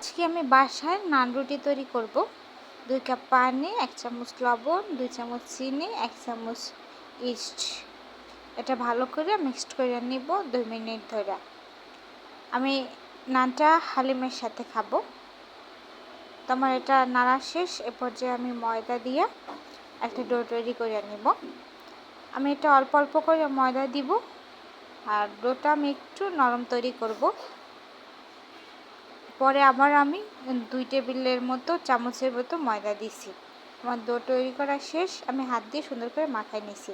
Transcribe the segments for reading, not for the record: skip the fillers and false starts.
আজকে আমি বাসায় নান রুটি তৈরি করব। 2 কাপ পানি, 1 চামচ লবণ, 2 চামচ চিনি, 1 চামচ ইস্ট। এটা ভালো করে মিক্সড করে নিব 2 মিনিট ধরে। আমি নানটা হালিমের সাথে খাবো। তো আমার এটা নাড়া শেষ। এ পর্যায়ে আমি ময়দা দিয়ে একটা ডো তৈরি করে নিব। আমি এটা অল্প অল্প করে ময়দা দিব, আর ডোটা আমি একটু নরম তৈরি করব। পরে আবার আমি 2 টেবিলের মতো চামচের মতো ময়দা দিছি। আমার ডো তৈরি করা শেষ। আমি হাত দিয়ে সুন্দর করে মাখাই নিছি।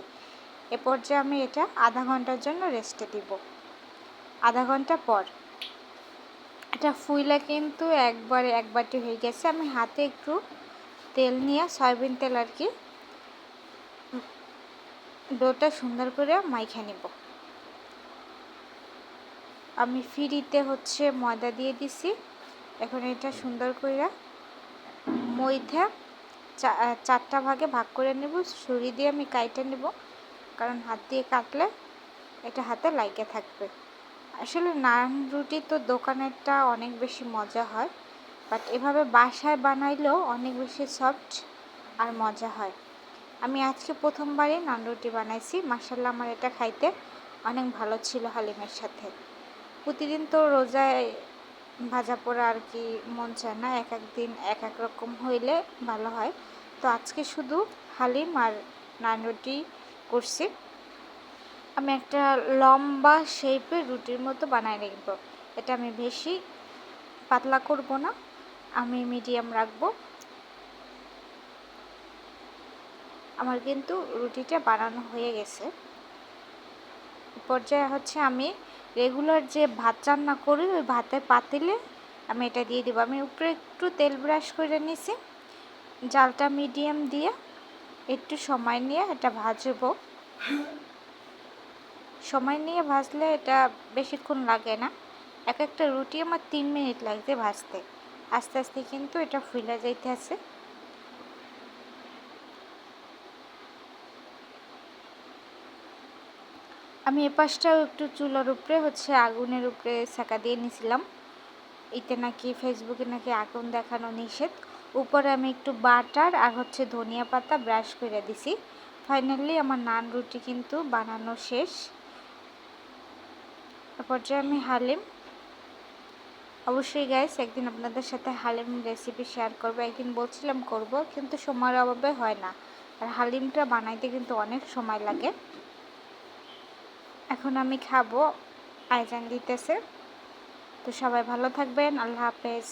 এ পর্যায়ে আমি এটা আধা ঘন্টার জন্য রেস্টে দিব। আধা ঘন্টা পর এটা ফুইলা কিন্তু একবারে এক বাটি হয়ে গেছে। আমি হাতে একটু তেল নিয়ে, সয়াবিন তেল আর কি, ডোটা সুন্দর করে মাইখা নিব। আমি ফ্রিতে ময়দা দিয়ে দিছি। এখন এটা সুন্দর করে ময়দা 4টা ভাগে ভাগ করে নেব। ছুরি দিয়ে আমি কাইটে নেব, কারণ হাত দিয়ে কাটলে এটা হাতে লাগে থাকবে। আসলে নান রুটি তো দোকানেরটা অনেক বেশি মজা হয়, বাট এভাবে বাসায় বানাইলেও অনেক বেশি সফট আর মজা হয়। আমি আজকে প্রথমবারই নান রুটি বানাইছি। মাশাআল্লাহ, আমার এটা খাইতে অনেক ভালো ছিল হালিমের সাথে। প্রতিদিন তো রোজায় ভাজা পোড়া আর কি মন চায় না, এক এক দিন এক এক রকম হইলে ভালো হয়। তো আজকে শুধু হালিম আর নান রুটি করছি। আমি একটা লম্বা শেপের রুটির মতো বানাই রাখব। এটা আমি বেশি পাতলা করব না, আমি মিডিয়াম রাখবো। আমার কিন্তু রুটিটা বানানো হয়ে গেছে। পর্যায়ে আমি রেগুলার যে ভাত রান্না করি ওই ভাতের পাতিলে আমি এটা দিয়ে দেবো। আমি উপরে একটু তেল ব্রাশ করে নিছি। জালটা মিডিয়াম দিয়ে একটু সময় নিয়ে এটা ভাজবো। সময় নিয়ে ভাজলে এটা বেশিক্ষণ লাগে না। এক একটা রুটি আমার 3 মিনিট লাগছে ভাজতে। আস্তে আস্তে কিন্তু এটা ফুলে যাইতে আছে। আমি এপাশটাও একটু চুলার উপরে আগুনের উপরে সেকা দিয়ে নিছিলাম। এতে নাকি ফেসবুকে নাকি আগুন দেখানো নিষেধ। উপরে আমি একটু বাটার আর ধনিয়া পাতা ব্রাশ করে দিছি। ফাইনালি আমার নান রুটি কিন্তু বানানো শেষ। তারপর আমি হালিম, অবশ্যই গাইস একদিন আপনাদের সাথে হালিম রেসিপি শেয়ার করব। একদিন বলছিলাম করব, কিন্তু সময়ের অভাবে হয় না। আর হালিমটা বানাইতে কিন্তু অনেক সময় লাগে। এখন আমি খাবো, আইজান দিতেছে। তো সবাই ভালো থাকবেন। আল্লাহ হাফেজ।